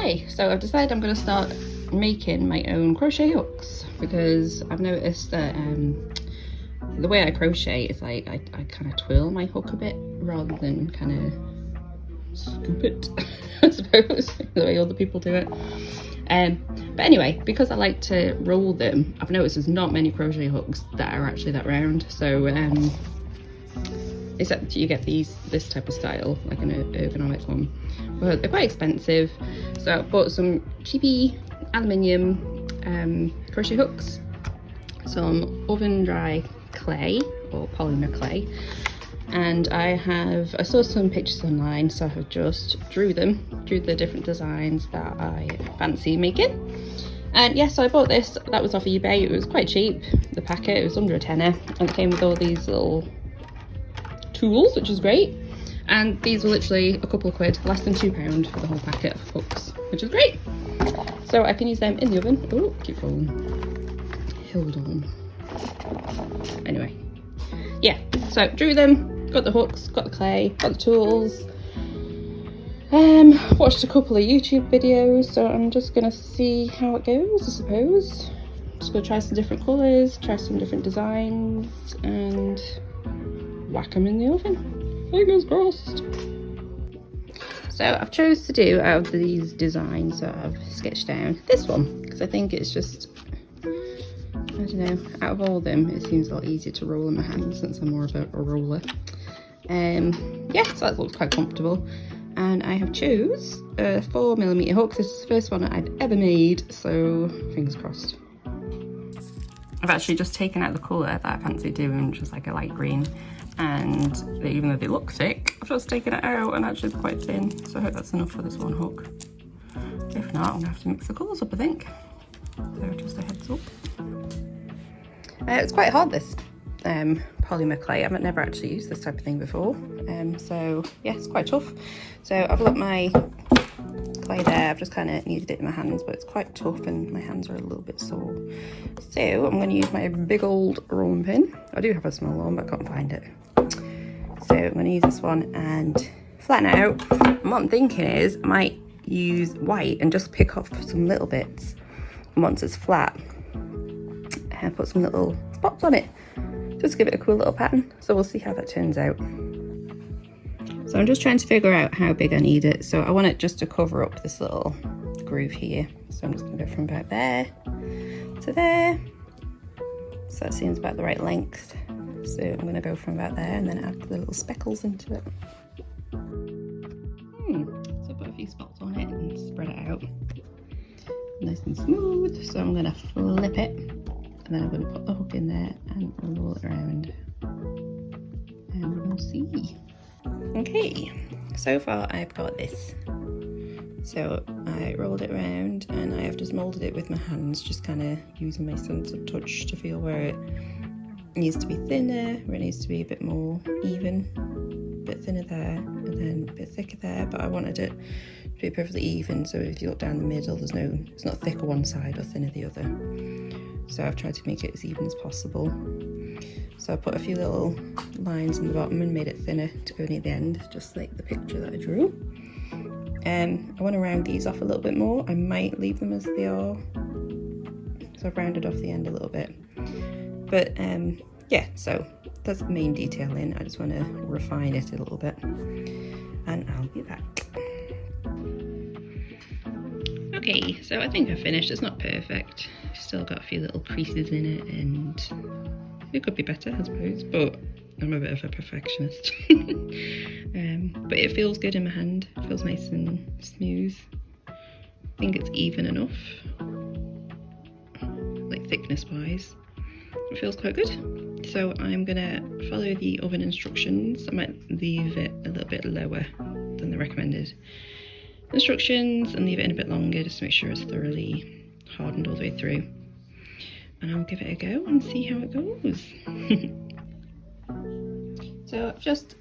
Okay, so I've decided I'm going to start making my own crochet hooks because I've noticed that the way I crochet is like I kind of twirl my hook a bit rather than kind of scoop it, I suppose, the way other people do it. But anyway, because I like to roll them, I've noticed there's not many crochet hooks that are actually that round. So except you get this type of style, like an ergonomic one, but they're quite expensive. So I bought some cheapy aluminium crochet hooks, some oven dry clay or polymer clay, and I saw some pictures online, so I have just drew the different designs that I fancy making. And yes, so I bought this, that was off eBay. It was quite cheap, the packet, it was under a tenner, and it came with all these little tools, which is great. And these were literally a couple of quid, less than £2 for the whole packet of hooks, which is great. So I can use them in the oven. Oh, keep falling. Hold on. Anyway, yeah, so drew them, got the hooks, got the clay, got the tools. Watched a couple of YouTube videos, so I'm just gonna see how it goes, I suppose. Just gonna try some different colours, try some different designs, and whack them in the oven. Fingers crossed. So I've chose to do, out of these designs that I've sketched down, this one, because I think it's just, I don't know, out of all of them, it seems a lot easier to roll in my hand since I'm more of a roller. Yeah, so that looks quite comfortable. And I have chose a 4mm hook. This is the first one I've ever made, so fingers crossed. I've actually just taken out the colour that I fancy doing, which is like a light green. And even though they look thick, I've just taken it out and actually it's quite thin. So I hope that's enough for this one hook. If not, I'm gonna have to mix the colours up, I think. So just a heads up. It's quite hard, this polymer clay. I've never actually used this type of thing before. So yeah, it's quite tough. So I've got my clay there. I've just kind of kneaded it in my hands, but it's quite tough and my hands are a little bit sore. So I'm going to use my big old rolling pin. I do have a small one, but I can't find it. So I'm going to use this one and flatten it out. And what I'm thinking is I might use white and just pick off some little bits. And once it's flat, and put some little spots on it. Just give it a cool little pattern. So we'll see how that turns out. So I'm just trying to figure out how big I need it. So I want it just to cover up this little groove here. So I'm just going to go from about there to there. So that seems about the right length. So I'm going to go from about there and then add the little speckles into it. So I put a few spots on it and spread it out. Nice and smooth. So I'm going to flip it. And then I'm going to put the hook in there and roll it around. And we'll see. Okay, so far I've got this. So I rolled it around and I have just moulded it with my hands, just kind of using my sense of touch to feel where it needs to be thinner, where it needs to be a bit more even, a bit thinner there, and then a bit thicker there. But I wanted it to be perfectly even, so if you look down the middle, it's not thicker one side or thinner the other. So I've tried to make it as even as possible. So I put a few little lines in the bottom and made it thinner to go near the end, just like the picture that I drew. I want to round these off a little bit more. I might leave them as they are. So I've rounded off the end a little bit. But yeah, so that's the main detailing. I just want to refine it a little bit. And I'll be back. Okay, so I think I've finished. It's not perfect. Still got a few little creases in it and it could be better, I suppose, but I'm a bit of a perfectionist. But it feels good in my hand. It feels nice and smooth. I think it's even enough, like thickness wise. It feels quite good. So I'm gonna follow the oven instructions. I might leave it a little bit lower than the recommended instructions and leave it in a bit longer just to make sure it's thoroughly hardened all the way through. And I'll give it a go and see how it goes. So I've just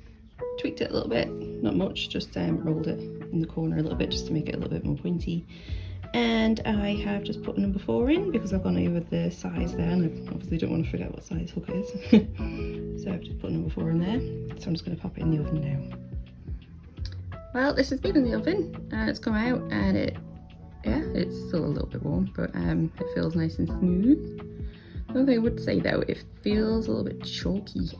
tweaked it a little bit, not much, just rolled it in the corner a little bit just to make it a little bit more pointy. And I have just put number 4 in because I've gone over the size there and I obviously don't want to forget what size hook it is. So I've just put number 4 in there. So I'm just going to pop it in the oven now. Well, this has been in the oven and it's come out and it yeah, it's still a little bit warm, but it feels nice and smooth. One thing I would say though, it feels a little bit chalky.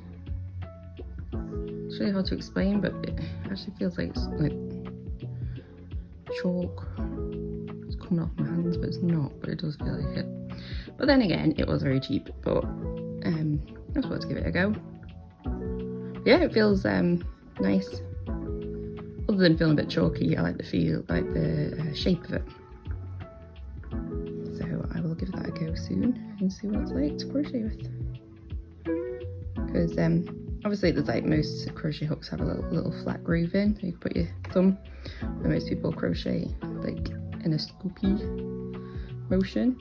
It's really hard to explain, but it actually feels like it's like chalk. It's coming off my hands, but it's not, but it does feel like it. But then again, it was very cheap, but I was about to give it a go. Yeah, it feels nice. Other than feeling a bit chalky, I like the feel, like the shape of it. So I will give that a go soon and see what it's like to crochet with. Because obviously there's like most crochet hooks have a little flat groove in, so you can put your thumb. And most people crochet like in a scoopy motion,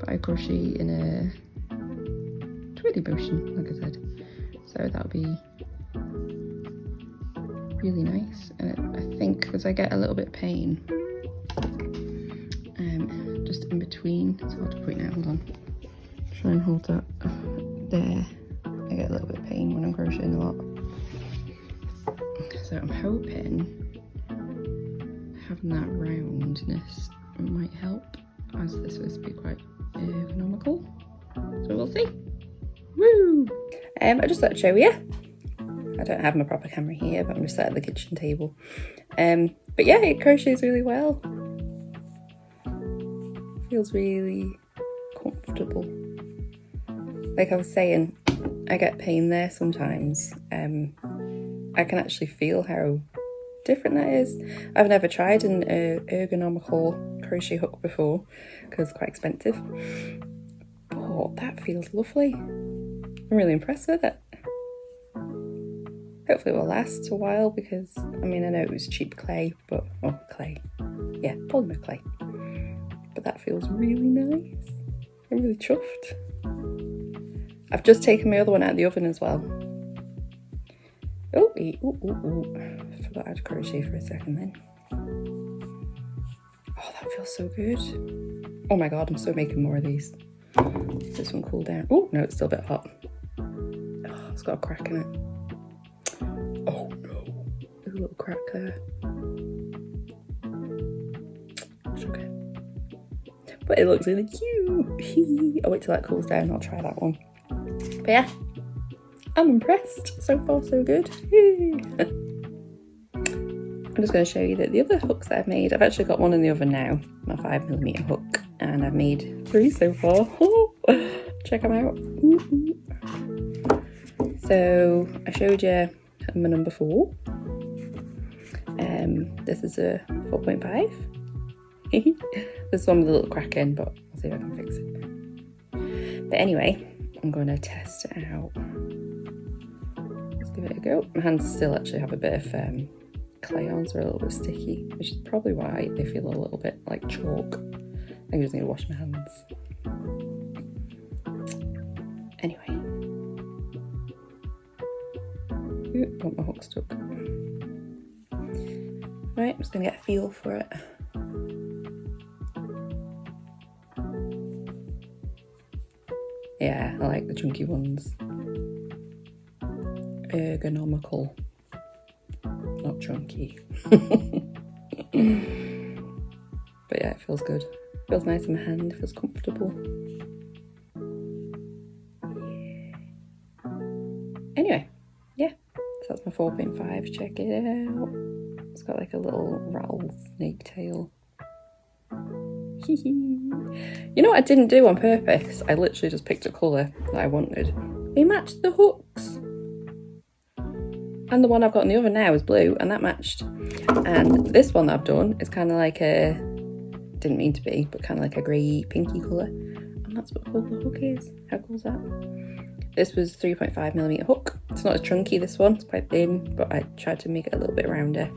but I crochet in a twirly motion, like I said. So that would be really nice. And I think because I get a little bit of pain just in between, it's hard to point out, hold on, try and hold that there. I get a little bit of pain when I'm crocheting a lot, so I'm hoping having that roundness might help, as this is supposed to be quite ergonomical, so we'll see. Woo! I just thought I'd show you. I don't have my proper camera here, but I'm just sat at the kitchen table. But yeah, it crochets really well. Feels really comfortable. Like I was saying, I get pain there sometimes. I can actually feel how different that is. I've never tried an ergonomical crochet hook before because it's quite expensive. But that feels lovely. I'm really impressed with it. Hopefully it will last a while because, I mean, I know it was cheap clay, but, oh, clay. Yeah, polymer clay. But that feels really nice. I'm really chuffed. I've just taken my other one out of the oven as well. Oh, I forgot how to crochet for a second then. Oh, that feels so good. Oh my god, I'm still making more of these. This one cool down. Oh, no, it's still a bit hot. Oh, it's got a crack in it. Oh no, there's a little crack there. It's okay. But it looks really cute. I'll wait till that cools down, I'll try that one. But yeah, I'm impressed. So far, so good. I'm just going to show you that the other hooks that I've made, I've actually got one in the oven now, my 5mm hook, and I've made 3 so far. Check them out. So I showed you my number 4. This is a 4.5. This one with a little crack in, but I'll see if I can fix it. But anyway, I'm going to test it out. Let's give it a go. My hands still actually have a bit of clay on, so they're a little bit sticky, which is probably why they feel a little bit like chalk. I think I just need to wash my hands. Anyway. Ooh, got my hook stuck. Right, I'm just going to get a feel for it. Yeah, I like the chunky ones. Ergonomical, not chunky. But yeah, it feels good. Feels nice in my hand, it feels comfortable. Yeah. Anyway, yeah, so that's my 4.5. Check it out. It's got like a little rattle snake tail. You know what I didn't do on purpose? I literally just picked a colour that I wanted. They matched the hooks. And the one I've got in the oven now is blue, and that matched. And this one that I've done is kind of like a, didn't mean to be, but kind of like a grey pinky colour. And that's what the hook is. How cool is that? This was 3.5mm hook. It's not as chunky, this one. It's quite thin, but I tried to make it a little bit rounder.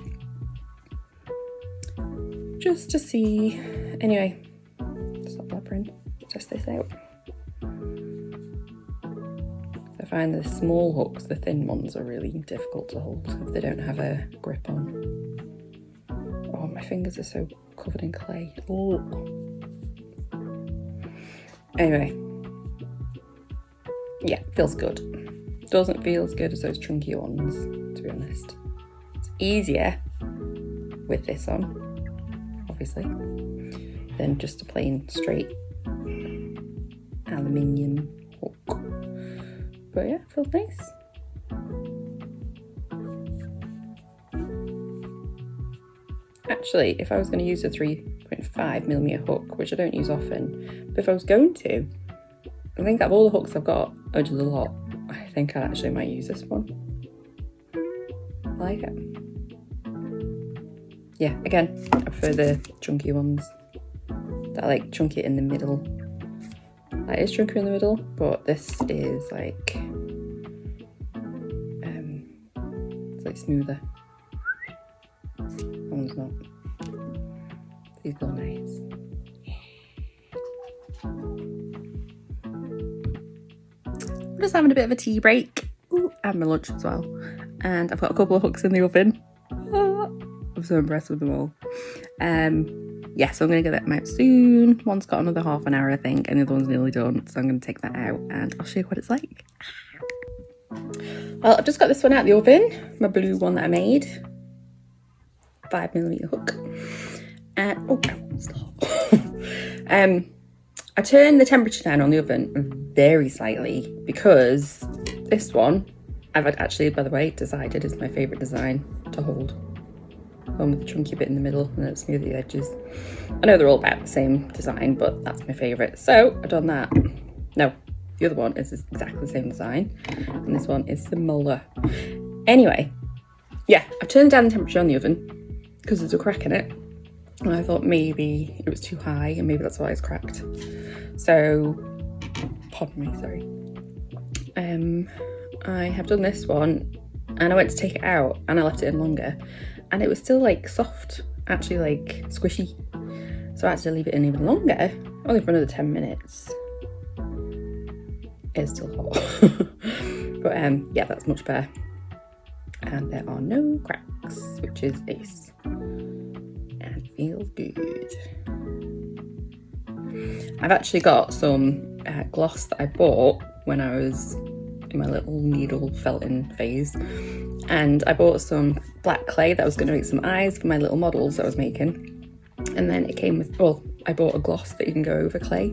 Just to see. Anyway, stop blabbering. Test this out. I find the small hooks, the thin ones, are really difficult to hold if they don't have a grip on. Oh, my fingers are so covered in clay. Oh. Anyway, yeah, feels good. Doesn't feel as good as those chunky ones, to be honest. It's easier with this on. obviously, than just a plain straight aluminium hook. But yeah, it feels nice. Actually, if I was going to use a 3.5mm hook, which I don't use often, but if I was going to, I think out of all the hooks I've got, which is a lot, I think I actually might use this one. I like it. Yeah, again, I prefer the chunky ones. That are like chunky in the middle. That is chunky in the middle, but this is like, it's like smoother. That one's not. These feel nice. I'm just having a bit of a tea break. Ooh, and my lunch as well. And I've got a couple of hooks in the oven. I'm so impressed with them all. Yeah, so I'm going to get them out soon. One's got another half an hour, I think, and the other one's nearly done. So I'm going to take that out and I'll show you what it's like. Well, I've just got this one out of the oven, my blue one that I made. 5mm hook. And oh, stop. I turned the temperature down on the oven very slightly because this one, I've actually, by the way, decided is my favourite design to hold. One with the chunky bit in the middle and then smooth the edges. I know they're all about the same design, but that's my favourite. So I've done that. No, the other one is exactly the same design, and this one is similar. Anyway, yeah, I've turned down the temperature on the oven because there's a crack in it. And I thought maybe it was too high and maybe that's why it's cracked. So, pardon me, sorry. I have done this one and I went to take it out and I left it in longer and it was still like soft, actually like squishy. So I had to leave it in even longer, only for another 10 minutes. It's still hot. But yeah, that's much better. And there are no cracks, which is ace. And feels good. I've actually got some gloss that I bought when I was in my little needle felting phase, and I bought some black clay that I was going to make some eyes for my little models that I was making, and then it came with, well, I bought a gloss that you can go over clay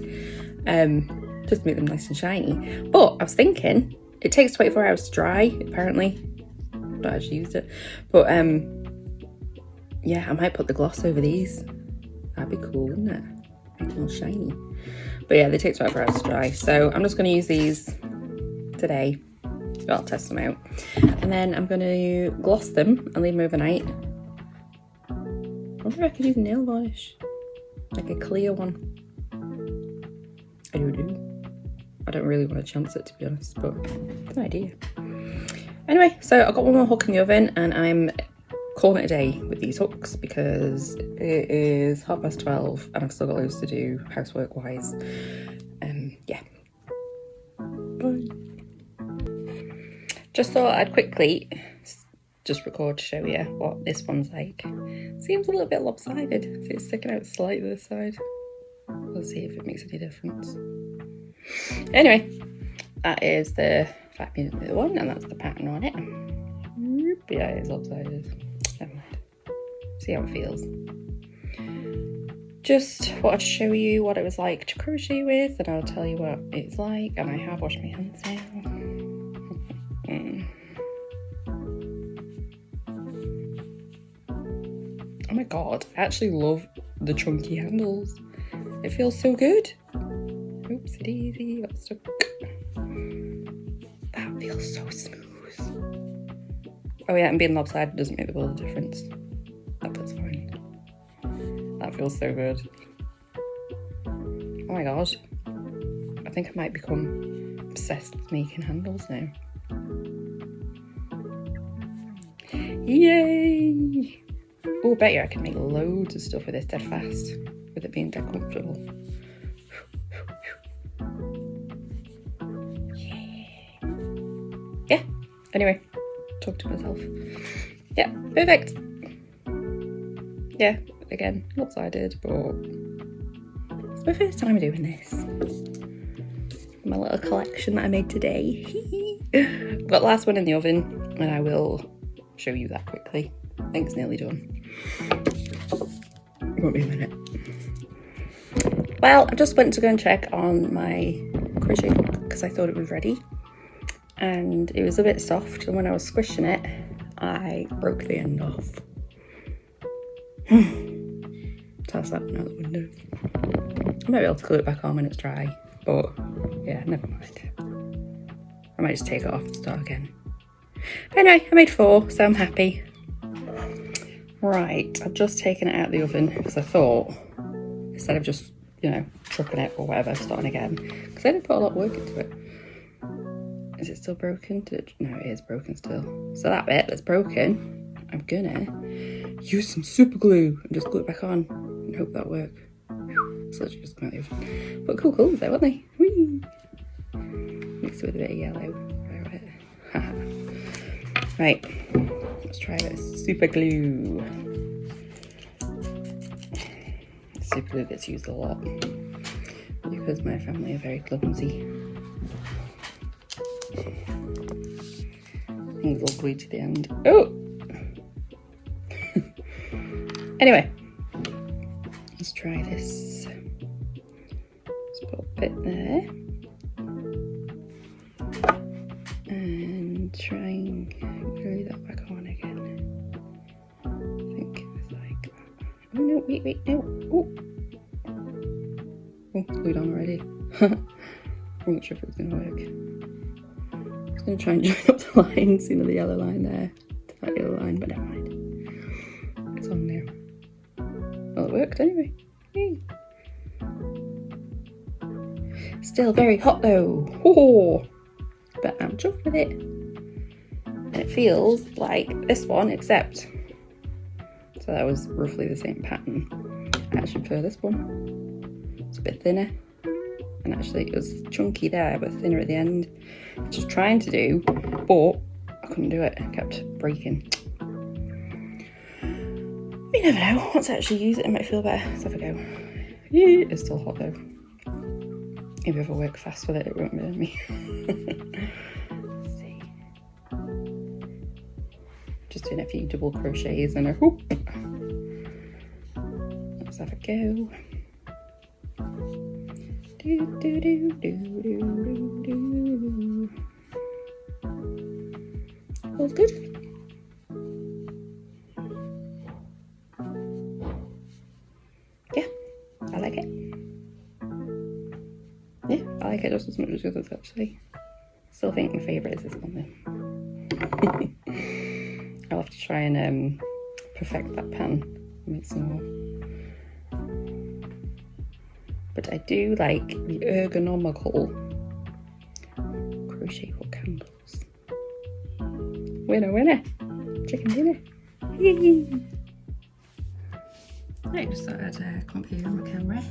just to make them nice and shiny. But I was thinking it takes 24 hours to dry apparently. I don't actually use it, but yeah, I might put the gloss over these. That'd be cool, wouldn't it? Make them all shiny. But yeah, they take 12 hours to dry. So I'm just going to use these today. I'll test them out. And then I'm going to gloss them and leave them overnight. I wonder if I could use nail varnish. Like a clear one. I don't really want to chance it, to be honest, but it's an idea. Anyway, so I've got one more hook in the oven and I'm calling it a day with these hooks because it is 12:30 and I've still got loads to do housework wise. Yeah. Bye. Just thought I'd quickly just record to show you what this one's like. Seems a little bit lopsided. See, it's sticking out slightly this side. We'll see if it makes any difference. Anyway, that is the 5mm one and that's the pattern on it. Yeah, it's lopsided. Never mind. See how it feels. Just wanted to show you what it was like to crochet with, and I'll tell you what it's like. And I have washed my hands now. Oh my god, I actually love the chunky handles. It feels so good. Oopsie daisy, got stuck. That feels so smooth. Oh yeah, and being lopsided doesn't make the world of difference. That's fine. That feels so good. Oh my god. I think I might become obsessed with making handles now. Yay! Oh, I bet you I can make loads of stuff with this dead fast, with it being dead comfortable. Yeah. Anyway, talk to myself. Yeah, perfect. Yeah, again, lopsided, but it's my first time doing this. My little collection that I made today. I've got the last one in the oven, and I will show you that quickly. I think it's nearly done. Won't be a minute. Well, I just went to go and check on my crochet hook because I thought it was ready, and it was a bit soft, and when I was squishing it I broke the end off. Toss that one out the window. I might be able to glue it back on when it's dry, but yeah, never mind. I might just take it off and start again. But anyway, I made 4, so I'm happy. Right, I've just taken it out of the oven because I thought, instead of just, you know, chucking it or whatever, starting again, because I did put a lot of work into it. Is it still broken? No, it is broken still. So that bit that's broken, I'm gonna use some super glue and just glue it back on and hope that works. It's literally just come out the oven. But cool colours there, weren't they? Whee! Mixed with a bit of yellow. Right, let's try this super glue. Super glue gets used a lot because my family are very clumsy. Things all glued to the end. Oh! Anyway, let's try this. Let's put a bit there. And try and glue that back on again. I think it was like that. Oh no, wait, no. Oh, it's glued on already. I'm not sure if it was going to work. I was going to try and join up the lines, you know, the yellow line there to that yellow line, but never mind. It's on now. Well, it worked anyway. Yay. Still very hot though. Oh, but I'm chuffed with it. And it feels like this one, except, so that was roughly the same pattern. I actually prefer this one. It's a bit thinner. And actually it was chunky there, but thinner at the end. Just trying to do, but I couldn't do it. It kept breaking. You never know. Once I actually use it, it might feel better. Let's have a go. It's still hot though. If you ever work fast with it, it won't burn me. Let's see. Just doing a few double crochets and a hoop. Let's have a go. Do, do, do, do, do, do, do. All's good. Yeah, I like it. Yeah, I like it just as much as the others actually. Still think my favourite is this one though. I'll have to try and perfect that pan, make some more. But I do like the ergonomical crochet hook handles. Winner, winner! Chicken dinner! Right, just thought I'd come up here on my camera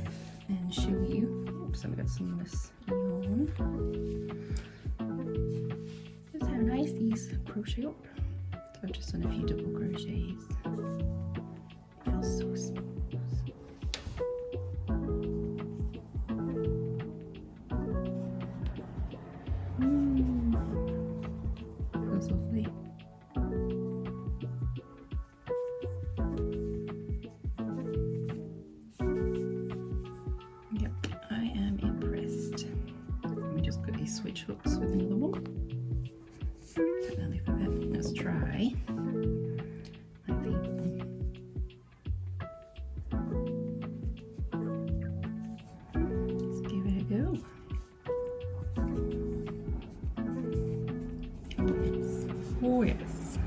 and show you. Oops, I've got some of this yarn. Just how nice these crochet up. So I've just done a few double crochets. It feels so smooth. Feels lovely. Yep, I am impressed. Let me just quickly switch hooks with another one. Let's try my favorite one. Let's give it a go. Oh yes.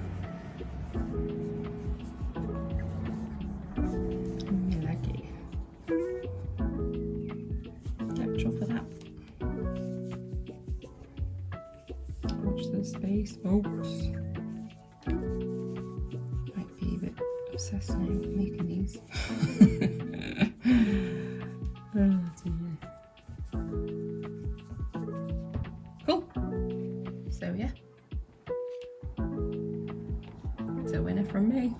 I like it. Capture for that. Watch this space, folks. Might be a bit obsessed now with making these. Oh dear. Cool. So yeah. It's a winner from me.